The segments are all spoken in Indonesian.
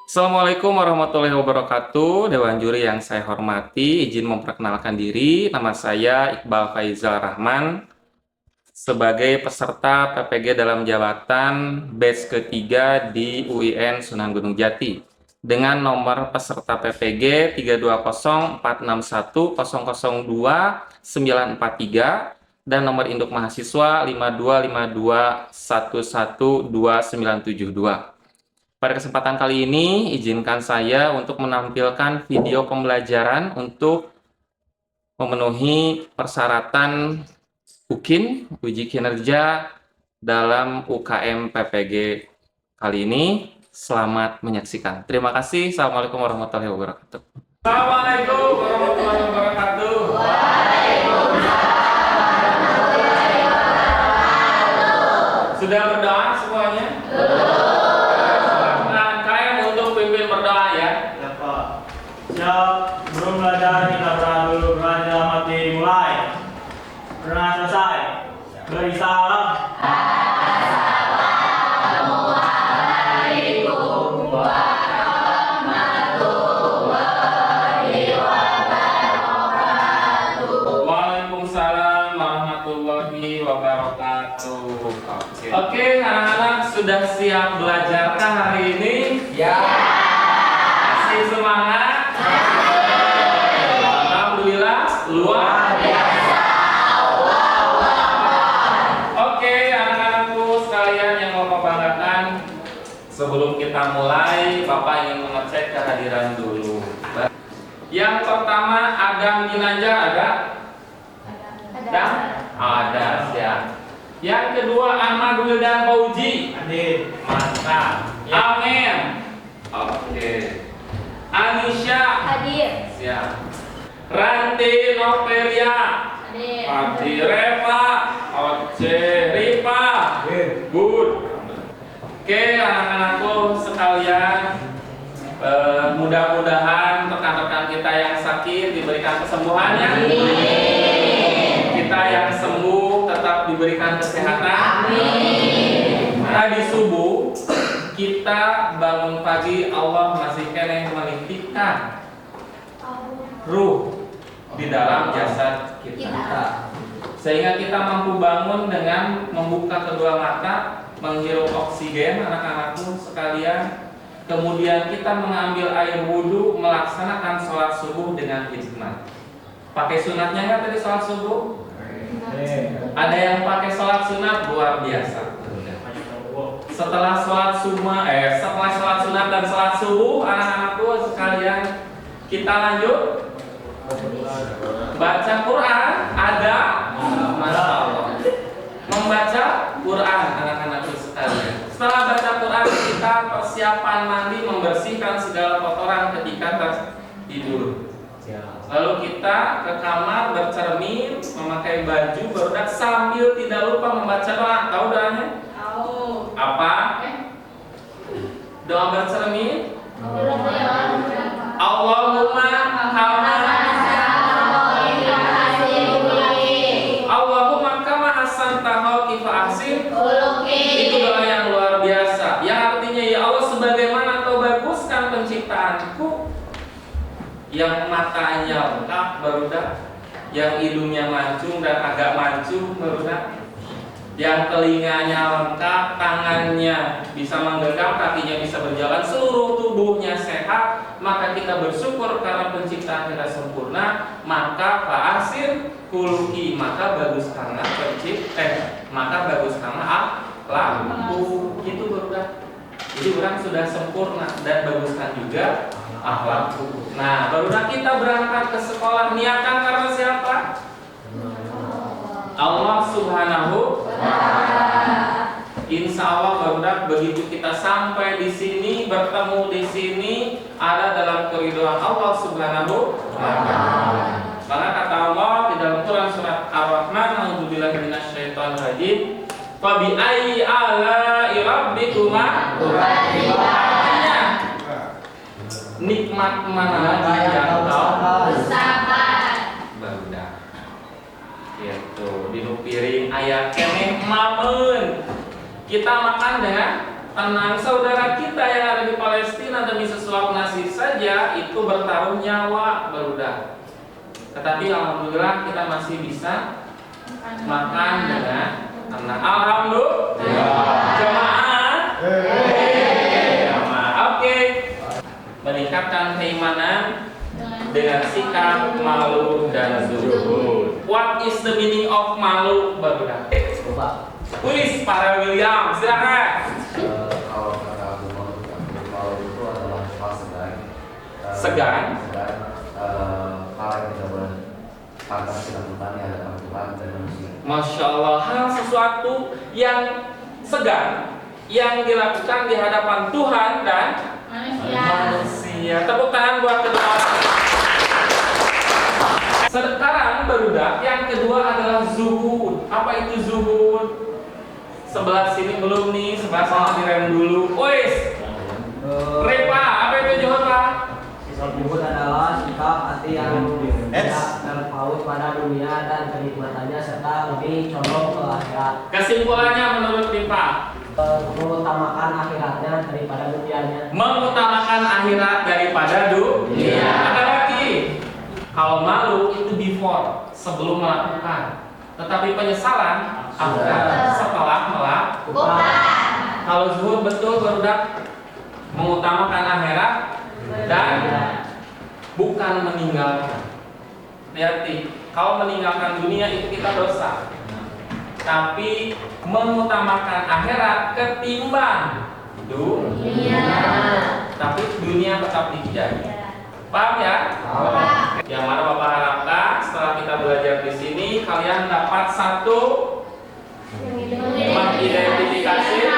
Assalamualaikum warahmatullahi wabarakatuh. Dewan juri yang saya hormati, izin memperkenalkan diri. Nama saya Iqbal Faizal Rahman sebagai peserta PPG dalam jabatan batch ketiga di UIN Sunan Gunung Jati dengan nomor peserta PPG 3204610029943 dan nomor induk mahasiswa 5252112972. Pada kesempatan kali ini, izinkan saya untuk menampilkan video pembelajaran untuk memenuhi persyaratan UKIN, uji kinerja dalam UKM PPG kali ini. Selamat menyaksikan. Terima kasih. Assalamualaikum warahmatullahi wabarakatuh. Assalamualaikum warahmatullahi wabarakatuh. Sudah berdoa semuanya? Siap, sebelum belajar kita berdoa dulu. Berdoa dalam hati mulai. Berdoa selesai. Beri salam. Assalamualaikum warahmatullahi wabarakatuh. Waalaikumsalam warahmatullahi wabarakatuh. Oke, anak-anak sudah siap belajarkah hari ini? Ya. Masih semangat? Alhamdulillah, luar biasa. Oke, anak-anakku sekalian yang mau banggakan, sebelum kita mulai, Bapak ingin mengecek kehadiran dulu. Yang pertama, Adam Ginanjar ada? Ada, siap. Yang kedua, Ahmad Wildan Fauji. Hadir. Mantap. Amin. Oke. Anisha. Hadir. Siap. Ranti Novelia. Hadir. Adi Reva. Oce Ripa. Good. Oke, anak-anakku sekalian, mudah-mudahan rekan-rekan kita yang sakit diberikan kesembuhan ya. Kita yang sembuh tetap diberikan kesehatan. Tadi subuh kita bangun pagi, Allah masih kena melimpahkan ruh di dalam jasad kita, sehingga kita mampu bangun dengan membuka kedua mata, menghirup oksigen, anak-anakku sekalian. Kemudian kita mengambil air wudhu, melaksanakan sholat subuh dengan hikmat. Pakai sunatnya nggak tadi sholat subuh? Ada yang pakai sholat sunat, luar biasa. Setelah sholat sunat dan sholat subuh, anak-anakku sekalian, kita lanjut baca Quran. Ada, masya Allah. Membaca Quran, anak-anakku sekalian. Setelah baca Quran, kita persiapan mandi, membersihkan segala kotoran ketika tidur. Lalu kita ke kamar bercermin, memakai baju, berudak sambil tidak lupa membaca doa. Tahu doanya? Tahu. Apa? Doa bercermin. Allahumma Allahumma kama ahsanta khalqi fa ahsin. Itu doa yang luar biasa. Yang artinya, ya Allah, sebagaimana Kau baguskan penciptaanku, yang matanya lengkap barudak, yang hidungnya mancung dan agak mancung barudak, yang telinganya lengkap, tangannya bisa menggenggam, kakinya bisa berjalan, seluruh tubuhnya sehat, maka kita bersyukur karena penciptaan kita sempurna. Maka fa'asir kuluki, maka baguskanlah maka baguskanlah akhlakku. Gitu barudak. Jadi orang sudah sempurna dan baguskan juga akhlakku. Nah, barulah kita berangkat ke sekolah, niatkan karena siapa? Allah Subhanahu wa Ta'ala. Insya Allah barulah begitu kita sampai di sini, bertemu di sini, ada dalam keridhaan Allah Subhanahu wa Ta'ala. Maka kata Allah di dalam Quran surat Ar-Rahman, a'udzubillahi minasyaitonir rajim, fa bi ayyi ala'i rabbikuma tukadziban. Nikmat mana lagi yang kau barudak. Gitu, di piring aya keneh mameun. Kita makan dengan tenang, saudara kita yang ada di Palestina demi sesuap nasi saja itu bertaruh nyawa barudak. Tetapi alhamdulillah kita masih bisa makan dengan tenang. Alhamdulillah. Jemaah. Oke. Meningkatkan keimanan dengan sikap malu dan zuhud. What is the meaning of malu barudak? Tulis para William, silakan. Kalau kata Abu Malu itu adalah hal Segan. Hal yang tidak boleh pantas dilakukan di hadapan Tuhan dan manusia. Masya Allah, hal sesuatu yang segan yang dilakukan di hadapan Tuhan dan manusia. Tepuk tangan buat kedua. Sekarang barudak yang kedua adalah zuhud. Apa itu zuhud? Sebelah sini belum nih, sebelah sana direm dulu. Ois, Repa, apa itu zuhud Pak? Zuhud adalah sikap hati yang tidak terpaut pada dunia dan kenikmatannya serta lebih condong ke akhirat. Kesimpulannya menurut Repa, Mengutamakan akhiratnya daripada dunianya. mengutamakan akhirat daripada dunia. Ada lagi. Kalau malu itu before, sebelum melakukan. Tetapi penyesalan after, setelah melakukan. Kalau zuhud betul barudak mengutamakan akhirat dan bukan meninggalkan. Hati-hati, kalau meninggalkan dunia itu kita dosa. Tapi mengutamakan akhirat ketimbang dunia. Tapi dunia tetap dijaga. Paham ya? Yang mana Bapak harapkan setelah kita belajar di sini kalian dapat satu mengidentifikasi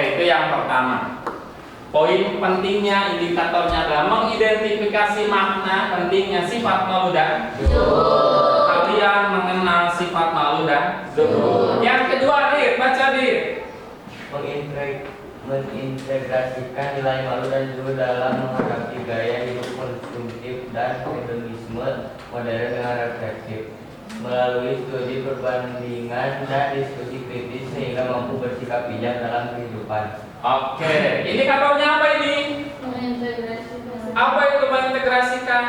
itu yang pertama. Poin pentingnya, indikatornya adalah mengidentifikasi makna pentingnya sifat malu dan zuhud. Kalian mengenal sifat malu dan zuhud. Yang kedua, Dit, baca Dit. Mengintegrasikan nilai malu dan zuhud dalam menghadapi gaya hidup konsumtif dan hedonisme modern dengan refleksif melalui studi perbandingan dan diskusi kritis sehingga mampu bersikap bijak dalam kehidupan. Oke, indikatornya apa ini? Apa itu mengintegrasikan?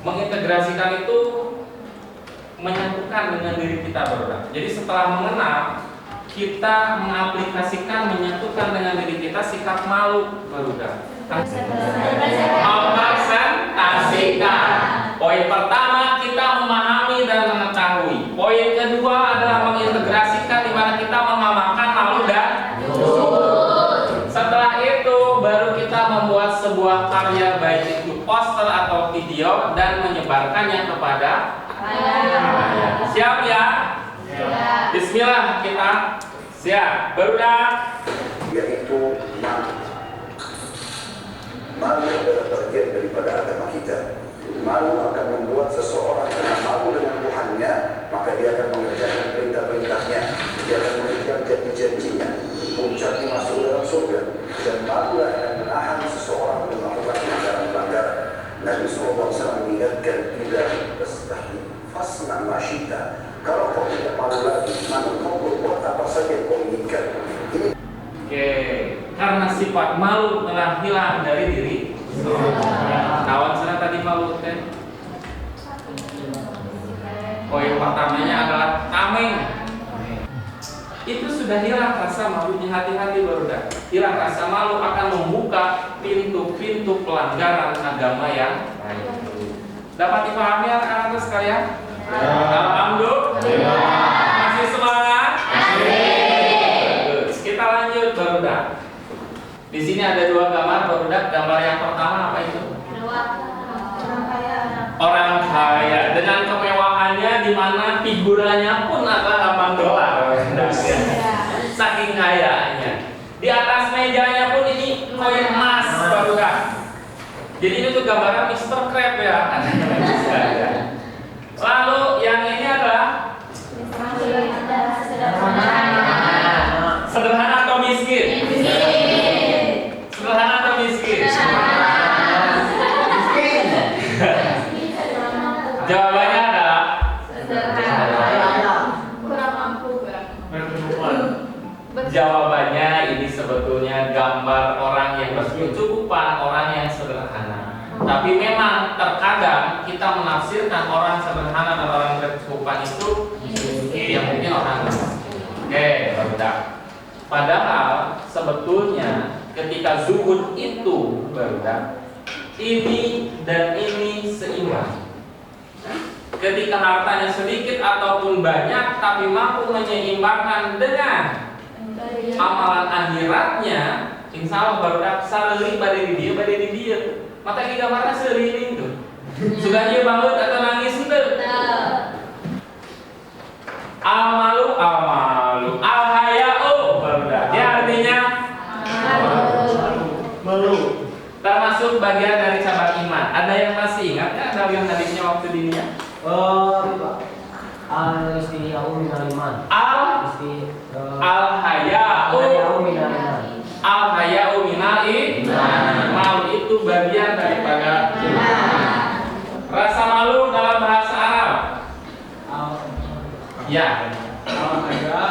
Mengintegrasikan itu menyatukan dengan diri kita berdua. Jadi setelah mengenal, kita mengaplikasikan menyatukan dengan diri kita sikap malu berdua. Mempresentasikan. Poin pertama kita memahami dan mengetahui. Poin kedua adalah mengintegrasikan di mana kita mengamalkan malu dan zuhud. Setelah itu baru kita membuat sebuah karya baik itu poster atau video dan menyebarkannya kepada halayak. Siap ya? Bismillah kita siap. Barudak. Yaitu malu adalah bagian daripada agama kita. Malu akan membuat seseorang karena malu dengan Tuhannya, maka dia akan mengerjakan perintah-perintahnya, dia akan mengerjakan janji-janjinya, puncaknya masuk dalam surga. Dan malu akan menahan seseorang untuk melakukan pelanggaran-pelanggaran. Nabi SAW mengingatkan, tidak tastahi fasna ma syi'ta. Kalau kau tidak malu lagi, maka kau berbuat apa saja yang kau inginkan. Oke, karena sifat malu telah hilang dari diri. Kawan sana tadi malu kan? Poin pertamanya adalah tameng. Itu sudah hilang rasa malunya, hati-hati barudak. Hilang rasa malu akan membuka pintu-pintu pelanggaran agama yang lain. Dapat dipahami anak-anak sekalian? Alhamdulillah. Masih semangat? Bagus. Kita lanjut barudak. Di sini ada dua gambar barudak. Gambar yang pertama apa itu? Orang kaya dengan kemewahannya, di mana figurannya pun adalah $8. Saking kayanya. Di atas mejanya pun ini koin emas barudak. Jadi ini tuh gambaran Mr. Krab ya. Lalu yang ini adalah Jawabannya ini sebetulnya gambar orang yang berkecukupan, orang yang sederhana. Tapi memang terkadang kita menafsirkan orang sederhana dan orang berkecukupan itu yang mungkin orang miskin. Oke, barudak. Padahal sebetulnya ketika zuhud itu barudak, ini dan ini seimbang. Ketika hartanya sedikit ataupun banyak, tapi mampu menyeimbangkan dengan amalan akhiratnya, insya Allah barudak salari pada di dia. Mata kita gambarnya sering itu. Sudah dia bangun atau nangis itu. Amalu al-haya'u barudak. Dia artinya Malu. termasuk bagian dari cabang iman. Ada yang masih ingat ya dalam hadisnya waktu dunia? Al-istihiya'u minal iman. Al-haya'u minal iman. Al-haya'u minal iman. Malu itu bagian daripada iman. Rasa malu dalam bahasa Arab. Ya. Al-haya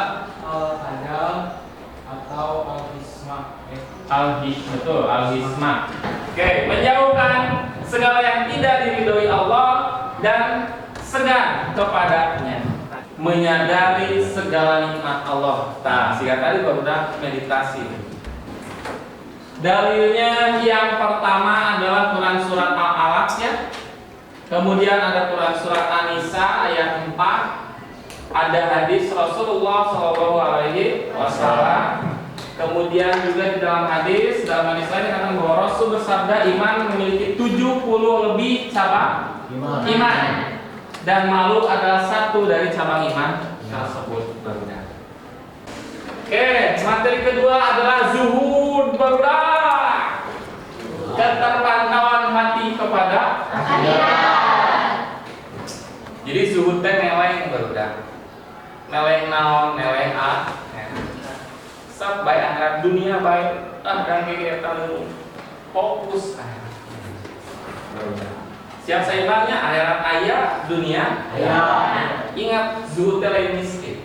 atau al-hisma. Betul, al-hisma. Oke, menjauhkan segala yang tidak diridhoi Allah dan segan kepadanya. Menyadari segala nikmat Allah. Nah, sehingga tadi baru meditasi. Dalilnya yang pertama adalah Quran surat Al-Alaq ya. Kemudian ada Quran surat An-Nisa ayat 4. Ada hadis Rasulullah SAW. Kemudian juga di dalam hadis lain dikatakan bahwa Rasul bersabda iman memiliki 70 lebih cabang iman. Dan malu adalah satu dari cabang iman tersebut. Oke, materi kedua adalah zuhud barudak. Keterpantauan hati kepada akhirat. Jadi zuhud teh meleng barudak. Meleng naon, meleng sab baik akhirat dunia baik dan kegiatan fokus akhirat. Siap seimbangnya akhirat ayah, dunia ayah. Ingat zuhud lain miskin.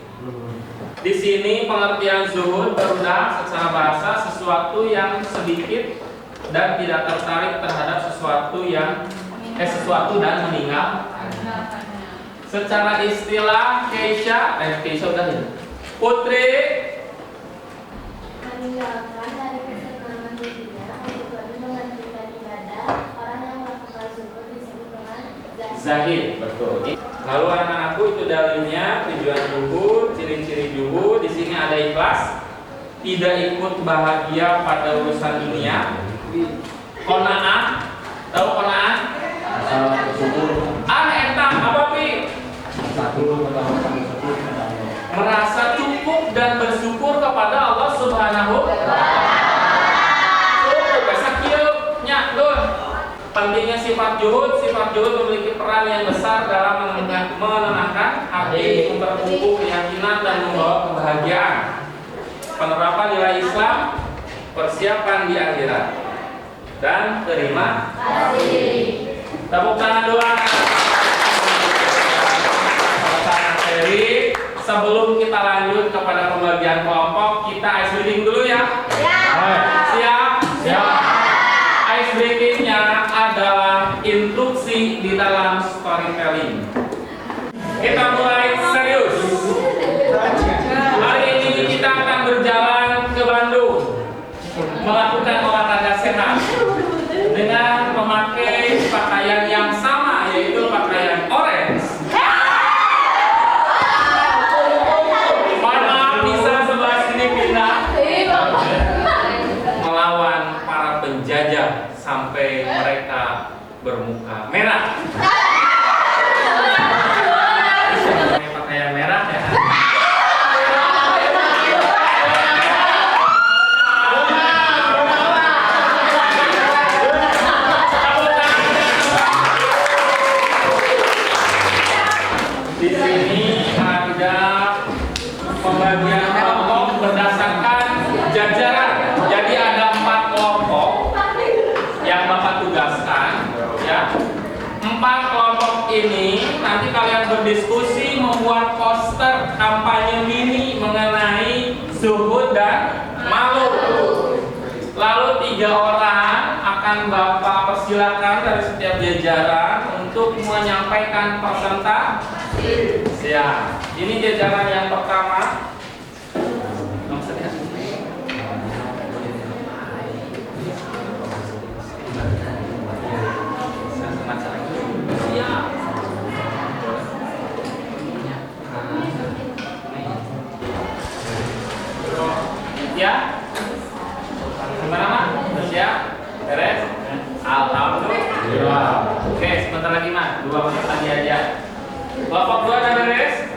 Di sini pengertian zuhud barudak secara bahasa sesuatu yang sedikit dan tidak tertarik terhadap sesuatu dan meninggal. Secara istilah Keisha udah ya. Putri meninggalkan dari kesenangan dunia kecuali mengerjakan ibadah. Orang yang melakukan zuhud disebut dengan zahid, betul. Lalu anak-anakku itu dalilnya tujuan zuhud, ciri-ciri zuhud. Di sini ada ikhlas, tidak ikut bahagia pada urusan dunia. Qanaah, tahu qanaah? Entah apa pi? Merasa cukup dan bersyukur kepada Allah Subhanahu wa Ta'ala. Pentingnya sifat zuhud memiliki peran yang besar dalam menenangkan hati, memperkukuh keyakinan dan membawa kebahagiaan. Penerapan nilai Islam, persiapan di akhirat, dan terima kasih. Tepuk tangan doa. Sebelum kita lanjut kepada pembagian kelompok, kita ice breaking dulu ya. Siap? Siap. Ice breakingnya adalah instruksi di dalam storytelling. Kita mulai serius. Hari ini kita akan berjalan ke Bandung, melakukan olahraga sehat dengan memakai pakaian yang sama, yaitu pakaian orange. Melawan para penjajah sampai mereka bermuka merah. Pakaian merah ya. Di sini ada pembagian kelompok berdasarkan jajaran. Jadi ada 4 kelompok yang Bapak tugaskan ya. 4 kelompok ini nanti kalian berdiskusi membuat poster kampanye mini mengenai zuhud dan malu. Lalu 3 orang akan Bapak persilakan dari setiap jajaran untuk menyampaikan presentasi. Siap. Ini jajaran yang pertama. Ya, gimana Mak? Siap? Beres? Alhamdulillah. Oke, sebentar lagi Mak. 2 menit lagi aja. Kelompok 2 udah beres?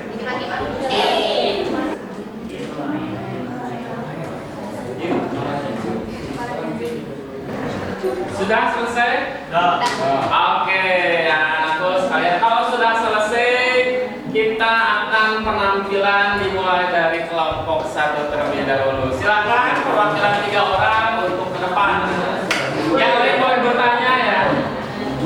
Sudah selesai? Oke, anakku sekalian, kalau sudah selesai, kita akan penampilan dimulai dari kelompok 1 terlebih dahulu. Silakan perwakilan 3 orang untuk ke depan. Yang lain boleh bertanya ya.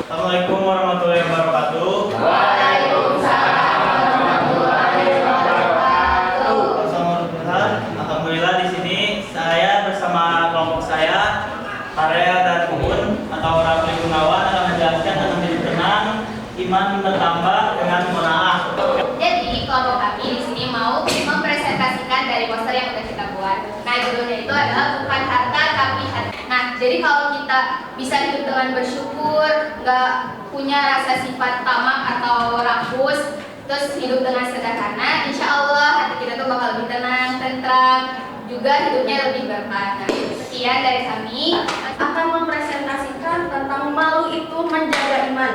Assalamualaikum warahmatullahi wabarakatuh. Waalaikumsalam warahmatullahi wabarakatuh. Alhamdulillah di sini saya bersama kelompok saya, Arya dan Umun atau Rafli Gunawan akan menjelaskan tentang hidup tenang, iman bertambah dengan menaah. Jadi kelompok kami di sini mau mempresentasikan dari poster yang udah kita buat. Nah, judulnya itu adalah bukan harta tapi hati. Nah, jadi kalau kita bisa hidup dengan bersyukur, nggak punya rasa sifat tamak atau rakus, terus hidup dengan sederhana, insya Allah hati kita tuh bakal lebih tenang, tentram, juga hidupnya lebih berkah. Nah, sekian dari kami. Akan mempresentasikan tentang malu itu menjaga iman.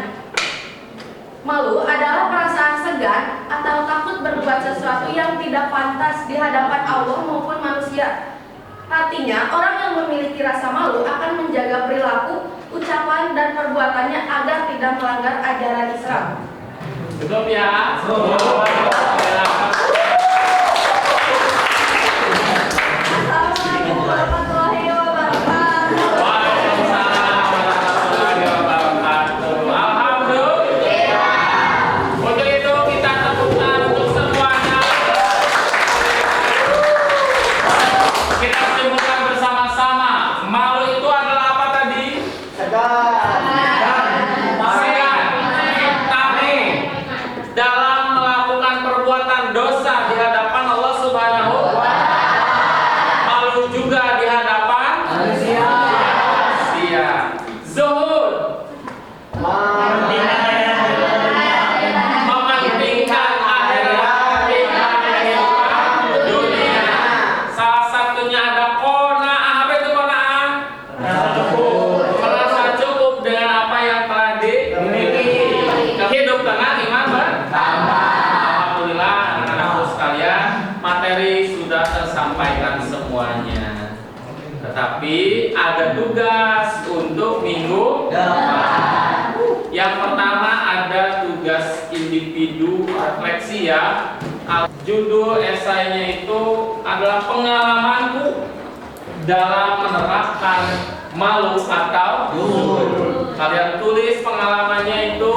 Malu adalah perasaan segan atau takut berbuat sesuatu yang tidak pantas di hadapan Allah maupun manusia. Artinya, orang yang memiliki rasa malu akan menjaga perilaku, ucapan, dan perbuatannya agar tidak melanggar ajaran Islam. Cukup ya? Assalamualaikum warahmatullahi wabarakatuh. Waalaikumsalam warahmatullahi wabarakatuh. Alhamdulillah. Untuk itu kita tepukkan untuk semuanya. Kita simpulkan bersama-sama. Malu itu adalah apa tadi? Segan, tameng dalam melakukan perbuatan dosa di hadapan Allah Subhanahu wa Ta'ala. Malu juga di hadapan manusia. Zuhud, mementingkan akhirat dibandingkan dunia. Salah satunya ada qanaah. Apa itu qanaah? Merasa cukup dengan apa yang telah dimiliki. Hidup tenang, iman bertambah. Alhamdulillah, anak-anakku sekalian, materi sudah tersampaikan semuanya. Tetapi ada tugas untuk minggu depan. Yang pertama ada tugas individu refleksi ya. Judul esainya itu adalah pengalamanku dalam menerapkan malu atau zuhud. Kalian tulis pengalamannya itu,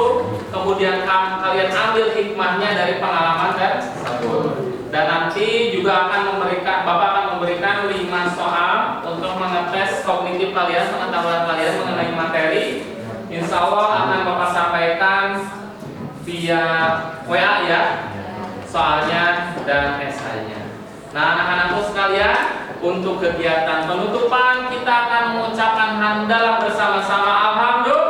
kemudian kalian ambil hikmahnya dari pengalaman tersebut. Dan nanti juga Bapak akan memberikan 5 soal untuk mengetes kognitif kalian, pengetahuan kalian mengenai materi. Insya Allah akan Bapak sampaikan via WA ya, soalnya dan esainya. Nah, anak-anakku sekalian, untuk kegiatan penutupan kita akan mengucapkan hamdalah bersama-sama. Alhamdulillah.